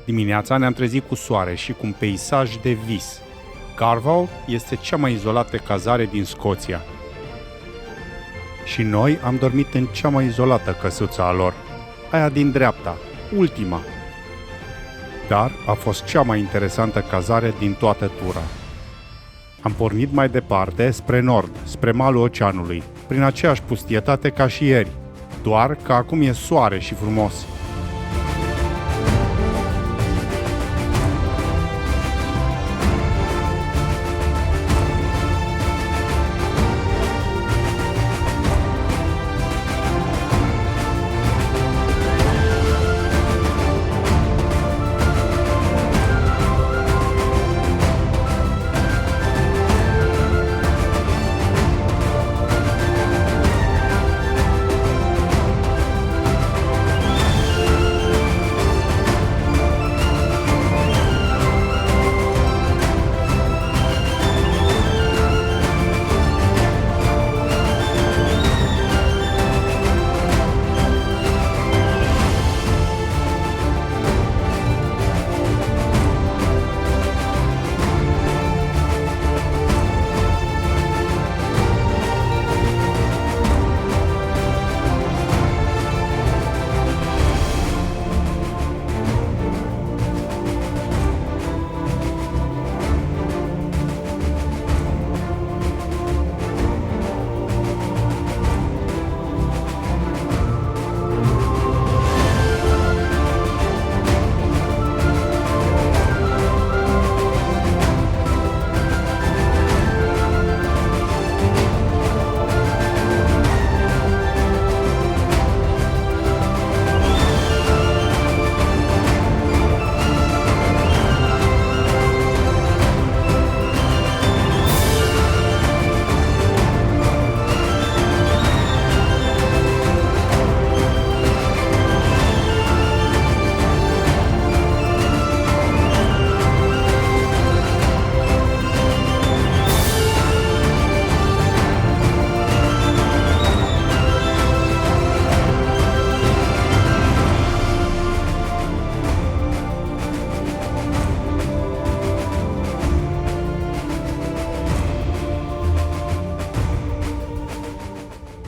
Dimineața ne-am trezit cu soare și cu un peisaj de vis. Garval este cea mai izolată cazare din Scoția. Și noi am dormit în cea mai izolată căsuță a lor, aia din dreapta, ultima. Dar a fost cea mai interesantă cazare din toată tura. Am pornit mai departe, spre nord, spre malul oceanului, prin aceeași pustietate ca și ieri, doar că acum e soare și frumos.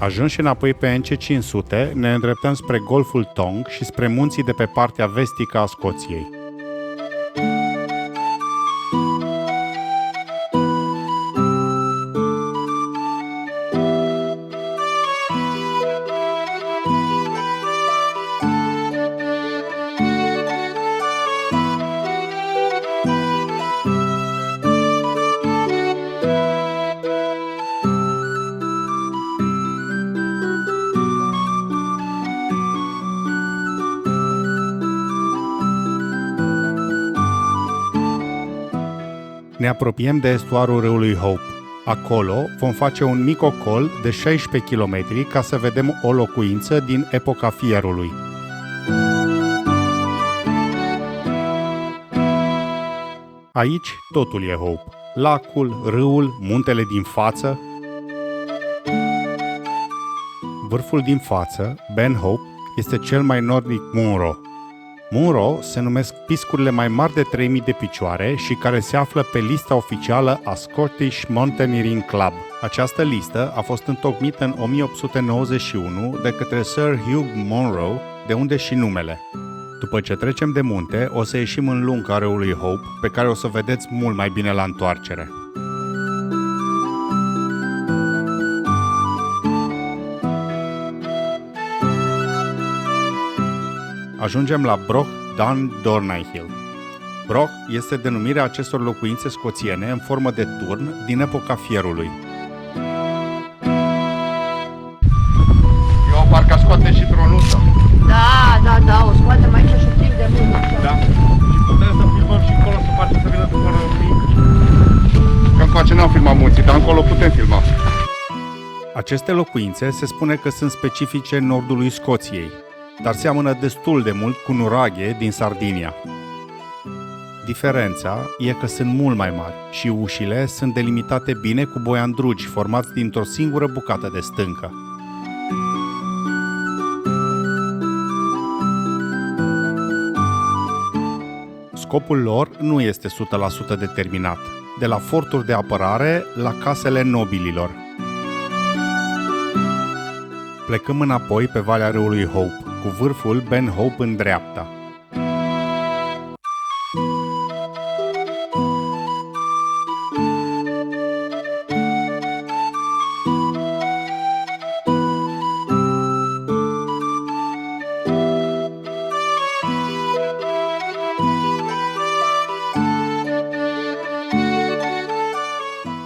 Ajunși înapoi pe NC500, ne îndreptăm spre Golful Tong și spre munții de pe partea vestică a Scoției. Ne apropiem de estuarul râului Hope. Acolo vom face un mic ocol de 16 km ca să vedem o locuință din epoca fierului. Aici totul e Hope. Lacul, râul, muntele din față. Vârful din față, Ben Hope, este cel mai nordic Munro. Munro se numesc piscurile mai mari de 3000 de picioare și care se află pe lista oficială a Scottish Mountaineering Club. Această listă a fost întocmită în 1891 de către Sir Hugh Munro, de unde și numele. După ce trecem de munte, o să ieșim în lunga râului Hope, pe care o să vedeți mult mai bine la întoarcere. Ajungem la Broch Dan Dornayhill. Broch este denumirea acestor locuințe scoțiene în formă de turn din epoca fierului. Eu parcă scoate și tronuța. Da, o scoatem aici și timp de mult. Da. Și putem să filmăm și acolo, să facem să vină după un pic. Că încoace n-am filmat munții, dar încolo putem filma. Aceste locuințe se spune că sunt specifice nordului Scoției, dar seamănă destul de mult cu nuraghe din Sardinia. Diferența e că sunt mult mai mari și ușile sunt delimitate bine cu boiandrugi formați dintr-o singură bucată de stâncă. Scopul lor nu este 100% determinat, de la forturi de apărare la casele nobililor. Plecăm înapoi pe valea râului Hope, cu vârful Ben Hope în dreapta.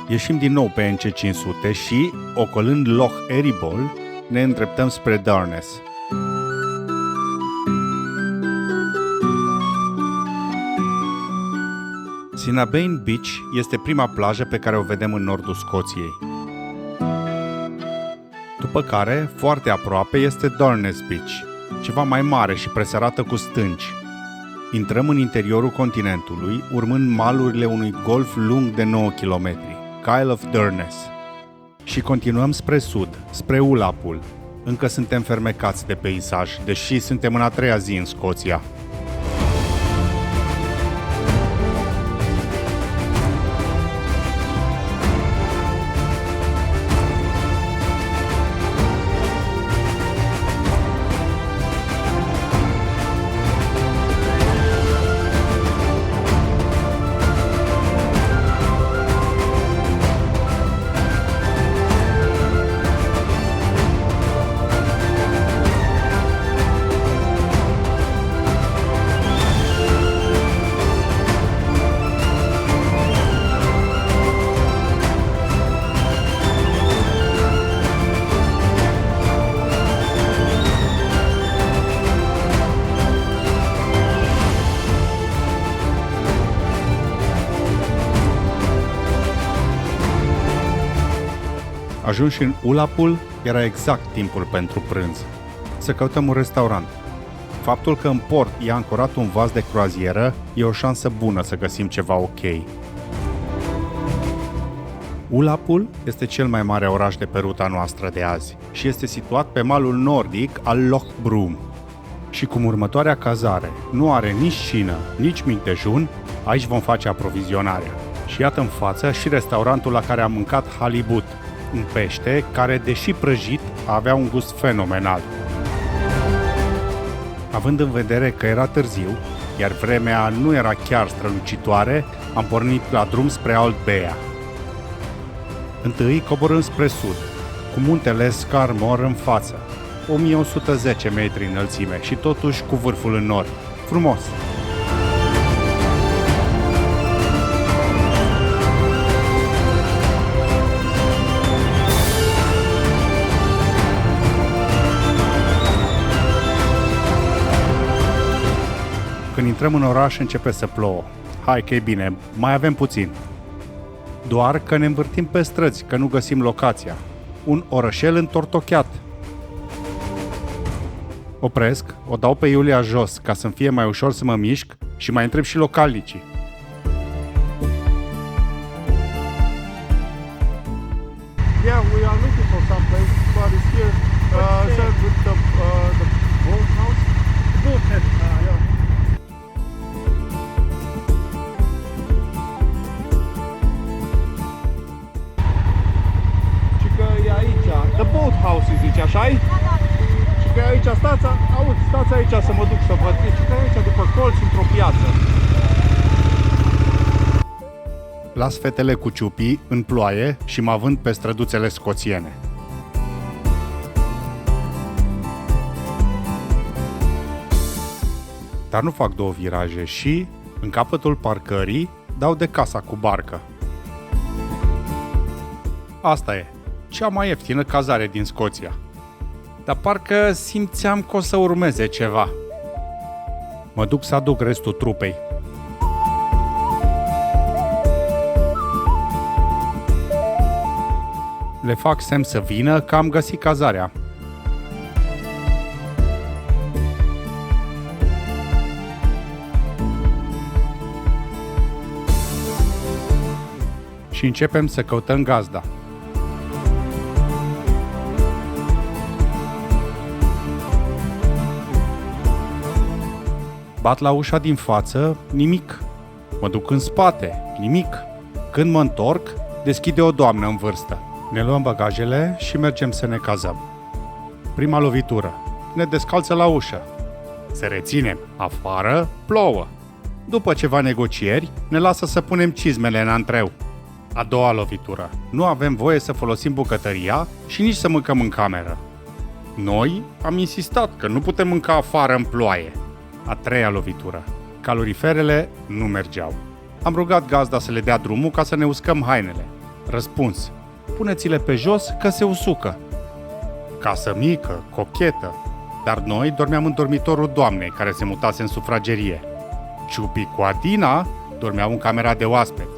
Ieșim din nou pe NC500 și, ocolând Loch Eribol, ne îndreptăm spre Durness. Sinabane Beach este prima plajă pe care o vedem în nordul Scoției. După care, foarte aproape, este Durness Beach, ceva mai mare și presărată cu stânci. Intrăm în interiorul continentului, urmând malurile unui golf lung de 9 km, Kyle of Durness. Și continuăm spre sud, spre Ullapool. Încă suntem fermecați de peisaj, deși suntem în a treia zi în Scoția. Ajunși în Ullapool, era exact timpul pentru prânz. Să căutăm un restaurant. Faptul că în port e ancorat un vas de croazieră e o șansă bună să găsim ceva ok. Ullapool este cel mai mare oraș de pe ruta noastră de azi și este situat pe malul nordic al Loch Broom. Și cum următoarea cazare nu are nici cină, nici mic dejun, aici vom face aprovizionarea. Și iată în față și restaurantul la care am mâncat halibut, un pește care, deși prăjit, avea un gust fenomenal. Având în vedere că era târziu, iar vremea nu era chiar strălucitoare, am pornit la drum spre Altbea. Întâi coborâm spre sud, cu muntele Scarmore în față, 1110 metri înălțime și totuși cu vârful în nord. Frumos! Când intrăm în oraș, începe să plouă. Hai că e bine, mai avem puțin. Doar că ne învârtim pe străzi, că nu găsim locația. Un orășel întortocheat. Opresc, o dau pe Iulia jos, ca să-mi fie mai ușor să mă mișc și mai întreb și localnicii. Yeah, we are looking for some place, but it's here, sir, with the boat house. Boat head, yeah. Și că e aici, the boat house îi zice, așa-i? Și că e aici, stați aici să mă duc să văd, și că e aici după colț, într-o piață. Las fetele cu ciupii în ploaie și mă având pe străduțele scoțiene. Dar nu fac două viraje și, în capătul parcării, dau de casa cu barcă. Asta e, cea mai ieftină cazare din Scoția. Dar parcă simțeam că o să urmeze ceva. Mă duc să aduc restul trupei. Le fac semn să vină că am găsit cazarea. Și începem să căutăm gazda. Bat la ușa din față, nimic. Mă duc în spate, nimic. Când mă întorc, deschide o doamnă în vârstă. Ne luăm bagajele și mergem să ne cazăm. Prima lovitură. Ne descalță la ușă. Se reținem. Afară, plouă. După ceva negocieri, ne lasă să punem cizmele în antreu. A doua lovitură. Nu avem voie să folosim bucătăria și nici să mâncăm în cameră. Noi am insistat că nu putem mânca afară în ploaie. A treia lovitură. Caloriferele nu mergeau. Am rugat gazda să le dea drumul ca să ne uscăm hainele. Răspuns. Puneți-le pe jos că se usucă. Casă mică, cochetă. Dar noi dormeam în dormitorul doamnei care se mutase în sufragerie. Ciupi cu Adina dormeau în camera de oaspeți.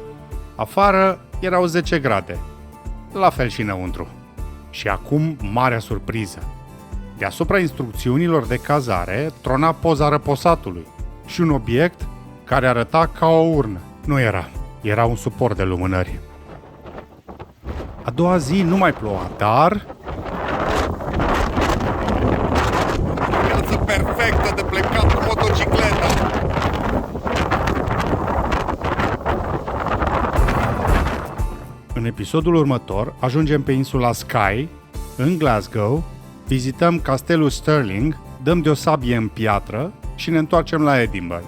Afară erau 10 grade. La fel și înăuntru. Și acum marea surpriză. Deasupra instrucțiunilor de cazare trona poza răposatului și un obiect care arăta ca o urnă. Nu era. Era un suport de lumânări. A doua zi nu mai ploua, dar... Viață perfectă de plecat cu motocicleta. În episodul următor ajungem pe insula Skye, în Glasgow, vizităm castelul Stirling, dăm de o sabie în piatră și ne întoarcem la Edinburgh.